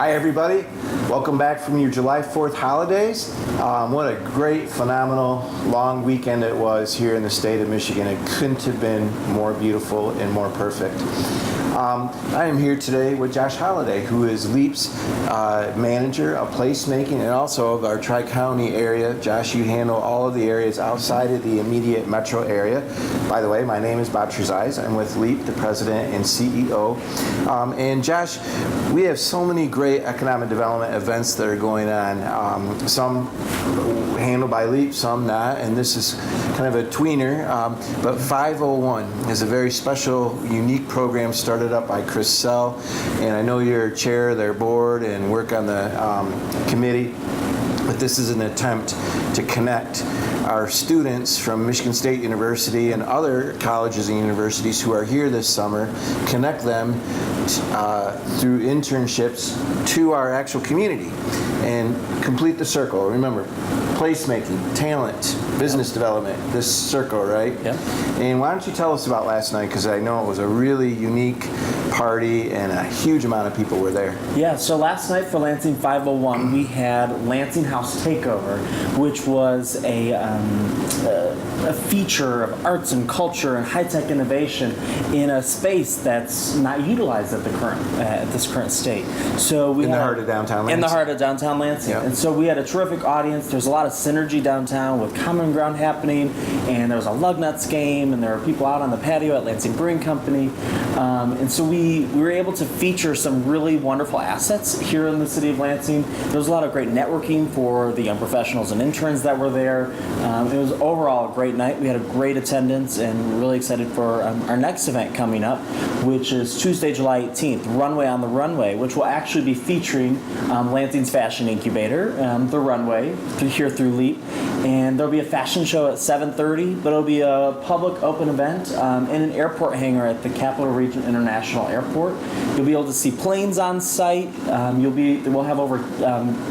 Hi, everybody. Welcome back from your July 4th holidays. What a great, phenomenal, long weekend it was here in the state of Michigan. It couldn't have been more beautiful and more perfect. I am here today with Josh Holliday, who is LEAP's manager of placemaking and also of our Tri-County area. Josh, you handle all of the areas outside of the immediate metro area. By the way, my name is Bob Trezise. I'm with LEAP, the president and CEO. And Josh, we have so many great economic development events that are going on. Some handled by LEAP, some not, and this is kind of a tweener. But 501 is a very special, unique program started up by Chris Sell, and I know you're chair of their board and work on the committee. But this is an attempt to connect our students from Michigan State University and other colleges and universities who are here this summer, connect them through internships to our actual community and complete the circle. Remember, placemaking, talent, business development, this circle, right? Yeah. And why don't you tell us about last night, because I know it was a really unique party and a huge amount of people were there. Yeah, so last night for Lansing 501, we had Lansing House Takeover, which was a feature of arts and culture and high-tech innovation in a space that's not utilized at this current state. So we in the heart of downtown Lansing. In the heart of downtown Lansing. Yep. And so we had a terrific audience. There's a lot of synergy downtown with Common Ground happening, and there was a lug nuts game, and there were people out on the patio at Lansing Brewing Company. And so we were able to feature some really wonderful assets here in the city of Lansing. There was a lot of great networking for the young professionals and interns that were there. It was overall a great night. We had a great attendance, and we're really excited for our next event coming up, which is Tuesday, July 18th, Runway on the Runway, which will actually be featuring Lansing's Fashion Incubator, the Runway, here through LEAP. And there'll be a fashion show at 7:30, but it'll be a public open event in an airport hangar at the Capital Region International Airport. You'll be able to see planes on site. We'll have over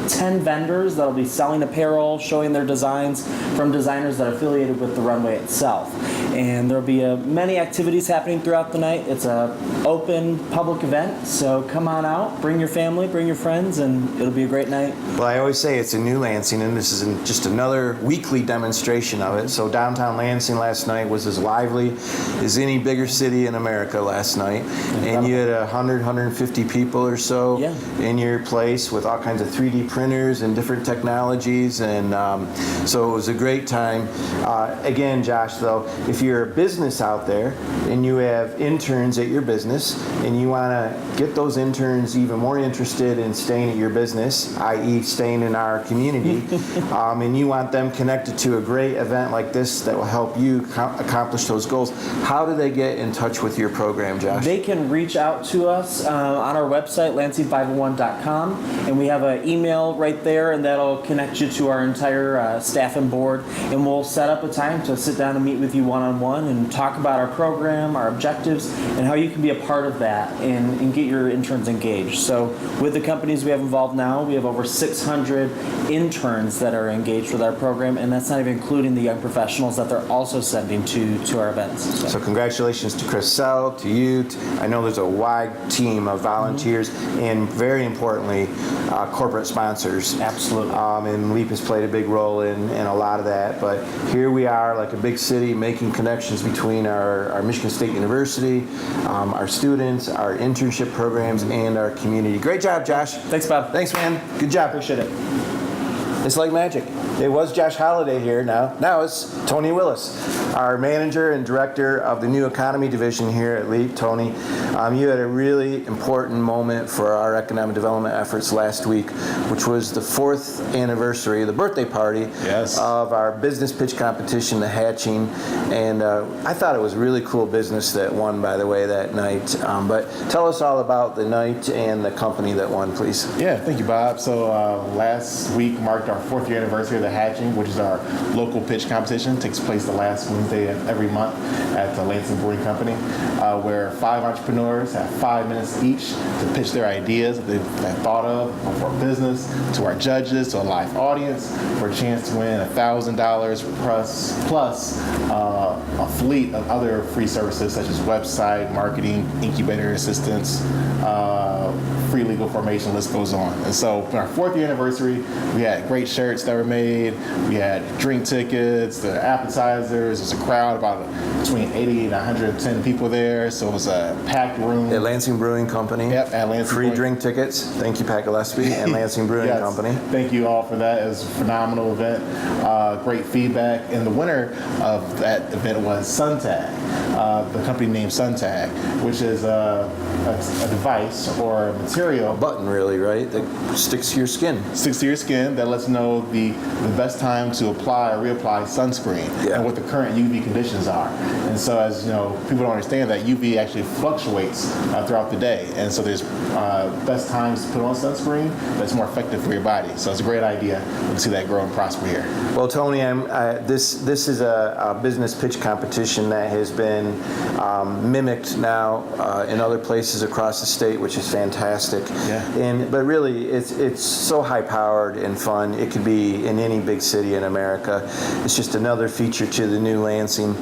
10 vendors that'll be selling apparel, showing their designs from designers that are affiliated with the runway itself. And there'll be many activities happening throughout the night. It's an open public event, so come on out, bring your family, bring your friends, and it'll be a great night. Well, I always say it's a new Lansing, and this is just another weekly demonstration of it. So downtown Lansing last night was as lively as any bigger city in America last night. Incredible. And you had 150 people or so in your place with all kinds of 3D printers and different technologies. And so it was a great time. Again, Josh, though, if you're a business out there and you have interns at your business and you want to get those interns even more interested in staying at your business, i.e. staying in our community, and you want them connected to a great event like this that will help you accomplish those goals, how do they get in touch with your program, Josh? They can reach out to us on our website, lansing501.com, and we have an email right there, and that'll connect you to our entire staff and board, and we'll set up a time to sit down and meet with you one-on-one and talk about our program, our objectives, and how you can be a part of that and get your interns engaged. So with the companies we have involved now, we have over 600 interns that are engaged with our program, and that's not even including the young professionals that they're also sending to our events. So congratulations to Chris Sell, to you. I know there's a wide team of volunteers and, very importantly, corporate sponsors. Absolutely. And LEAP has played a big role in a lot of that. But here we are, like a big city, making connections between our Michigan State University, our students, our internship programs, and our community. Great job, Josh. Thanks, Bob. Thanks, man. Good job. Appreciate it. It's like magic. It was Josh Holliday here now. Now it's Tony Willis, our manager and director of the new economy division here at LEAP. Tony, you had a really important moment for our economic development efforts last week, which was the 4th anniversary, the birthday party of our business pitch competition, the Hatching. And I thought it was really cool business that won, by the way, that night. But tell us all about the night and the company that won, please. Yeah, thank you, Bob. So last week marked our 4th year anniversary of the Hatching, which is our local pitch competition. It takes place the last Wednesday of every month at the Lansing Brewing Company, where 5 entrepreneurs have 5 minutes each to pitch their ideas that they've thought of for business to our judges, to a live audience, for a chance to win $1,000 plus a fleet of other free services such as website, marketing, incubator assistance, free legal formation, list goes on. And so for our 4th year anniversary, we had great shirts that were made, we had drink tickets, the appetizers, there's a crowd about between 80 and 110 people there, so it was a packed room. At Lansing Brewing Company. Yep, at Lansing Free Brewing. drink tickets. Thank you, Pat Gillespie and Lansing Brewing Yes. Company. Thank you all for that. It was a phenomenal event. Great feedback. And the winner of that event was Suntag, the company named Suntag, which is a device or a material Button, really, right? That sticks to your skin. sticks to your skin that lets you know the best time to apply or reapply sunscreen Yeah. and what the current UV conditions are. And so, as you know, people don't understand that UV actually fluctuates throughout the day, and so there's best times to put on sunscreen that's more effective for your body. So it's a great idea to see that grow and prosper here. Well, Tony, this is a business pitch competition that has been mimicked now in other places across the state, which is fantastic. Yeah. But really, it's so high-powered and fun. It could be in any big city in America. It's just another feature to the new Lansing.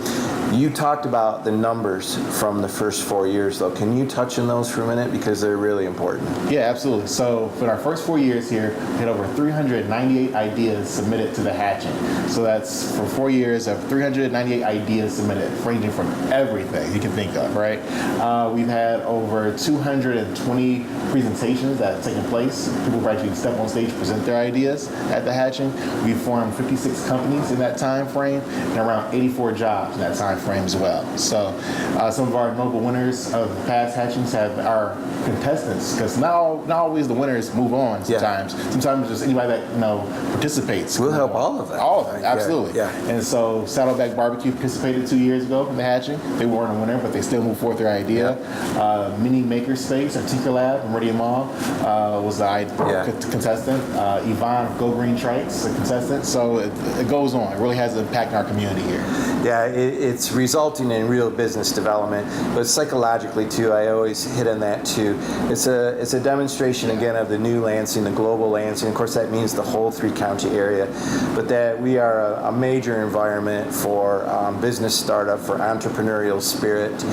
You talked about the numbers from the first 4 years, though. Can you touch on those for a minute? Because they're really important. Yeah, absolutely. So for our first 4 years here, we had over 398 ideas submitted to the hatching. So that's for 4 years of 398 ideas submitted, ranging from everything you can think of, right? We've had over 220 presentations that have taken place. People who actually step on stage, present their ideas at the hatching. We formed 56 companies in that time frame and around 84 jobs in that time frame as well. So some of our notable winners of past hatchings have our contestants, because not always the winners move on sometimes. Yeah. Sometimes just anybody that participates. We'll help all of them. All of them, absolutely. Yeah. And so Saddleback Barbecue participated 2 years ago in the hatching. They weren't a winner, but they still moved forward their idea. Mini Makerspace at Tinker Lab in Meridian Mall was the contestant. Yvonne of Go Green Trikes, a contestant. So it goes on. It really has an impact on our community here. Yeah, it's resulting in real business development, but psychologically too. I always hit on that too. It's a demonstration again of the new Lansing, the global Lansing. Of course, that means the whole 3-county area, but that we are a major environment for business startup, for entrepreneurial spirit,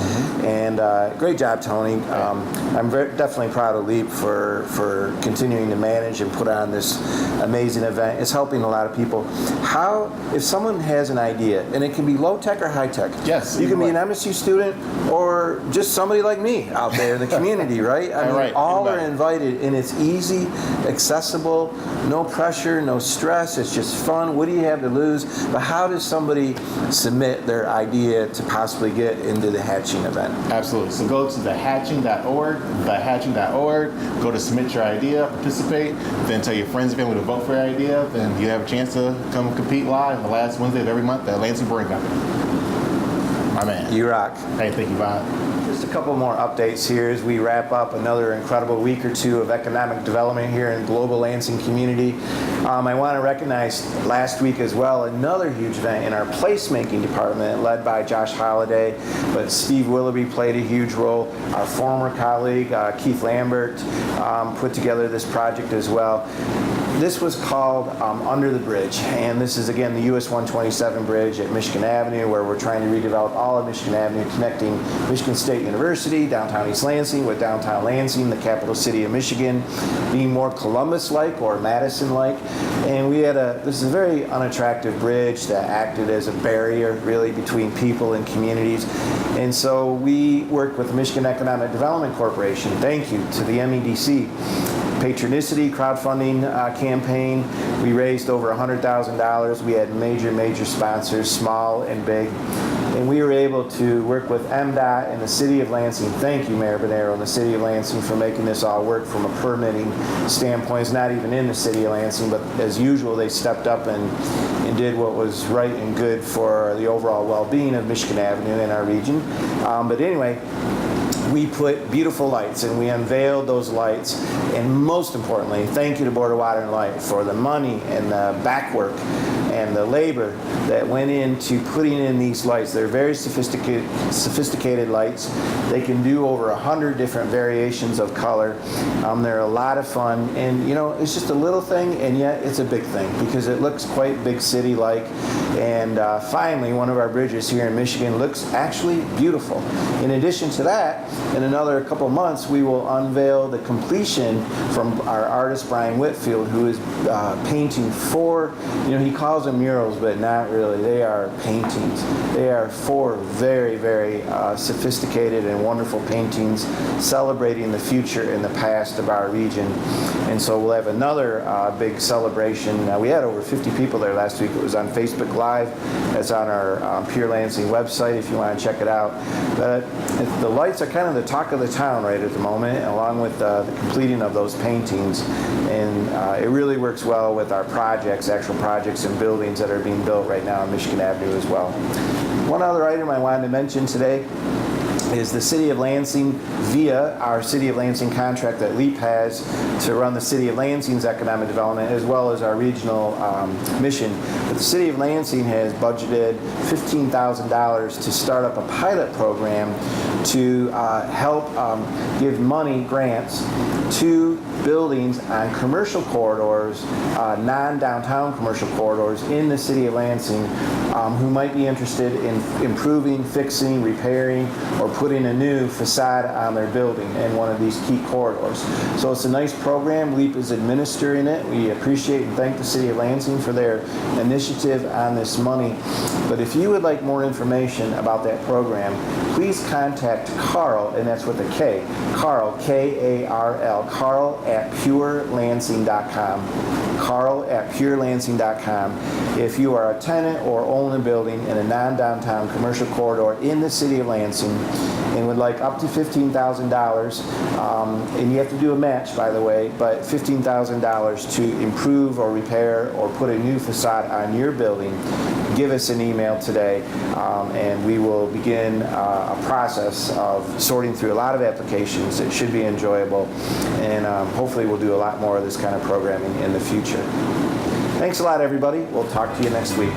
and great job, Tony. I'm definitely proud of LEAP for continuing to manage and put on this amazing event. It's helping a lot of people. How, if someone has an idea, and it can be low tech or high tech. Yes. You can be an MSU student or just somebody like me out there in the community, right? I mean, all are invited, and it's easy, accessible, no pressure, no stress. It's just fun. What do you have to lose? But how does somebody submit their idea to possibly get into the hatching event? Absolutely. So go to thehatching.org, go to submit your idea, participate, then tell your friends and family to vote for your idea, then you have a chance to come compete live on the last Wednesday of every month at Lansing Brewing Company. My man. You rock. Hey, thank you, Bob. Just a couple more updates here as we wrap up another incredible week or two of economic development here in global Lansing community. I want to recognize last week as well another huge event in our placemaking department led by Josh Holliday, but Steve Willoughby played a huge role. Our former colleague Keith Lambert put together this project as well. This was called Under the Bridge, and this is again the US 127 bridge at Michigan Avenue, where we're trying to redevelop all of Michigan Avenue, connecting Michigan State University, downtown East Lansing, with downtown Lansing, the capital city of Michigan, being more Columbus-like or Madison-like. And we had this is a very unattractive bridge that acted as a barrier really between people and communities. And so we worked with the Michigan Economic Development Corporation. Thank you to the MEDC. Patronicity crowdfunding campaign. We raised over $100,000. We had major sponsors, small and big. And we were able to work with MDOT and the City of Lansing. Thank you, Mayor Bonero and the City of Lansing for making this all work from a permitting standpoint. It's not even in the City of Lansing, but as usual, they stepped up and did what was right and good for the overall well-being of Michigan Avenue in our region. But anyway, we put beautiful lights and we unveiled those lights. And most importantly, thank you to Board of Water and Light for the money and the back work and the labor that went into putting in these lights. They're very sophisticated lights. They can do over 100 different variations of color. They're a lot of fun, and you know, it's just a little thing, and yet it's a big thing because it looks quite big city-like. And finally, one of our bridges here in Michigan looks actually beautiful. In addition to that, in another couple months, we will unveil the completion from our artist Brian Whitfield, who is painting 4, he calls them murals, but not really. They are paintings. They are 4 very, very sophisticated and wonderful paintings celebrating the future and the past of our region. And so we'll have another big celebration. We had over 50 people there last week. It was on Facebook Live. That's on our Pure Lansing website if you want to check it out. But the lights are kind of the talk of the town right at the moment, along with the completing of those paintings. And it really works well with our projects, actual projects and buildings that are being built right now on Michigan Avenue as well. One other item I wanted to mention today is the City of Lansing, via our City of Lansing contract that LEAP has to run the City of Lansing's economic development, as well as our regional mission. But the City of Lansing has budgeted $15,000 to start up a pilot program to help give money, grants, to buildings on commercial corridors, non-downtown commercial corridors in the City of Lansing, who might be interested in improving, fixing, repairing, or putting a new facade on their building in one of these key corridors. So it's a nice program. LEAP is administering it. We appreciate and thank the City of Lansing for their initiative on this money. But if you would like more information about that program, please contact Carl, and that's with a K, Carl, K-A-R-L, Carl at purelansing.com. Carl at purelansing.com. If you are a tenant or own a building in a non-downtown commercial corridor in the City of Lansing and would like up to $15,000, and you have to do a match, by the way, but $15,000 to improve or repair or put a new facade on your building, give us an email today, and we will begin a process of sorting through a lot of applications. It should be enjoyable, and hopefully we'll do a lot more of this kind of programming in the future. Thanks a lot, everybody. We'll talk to you next week.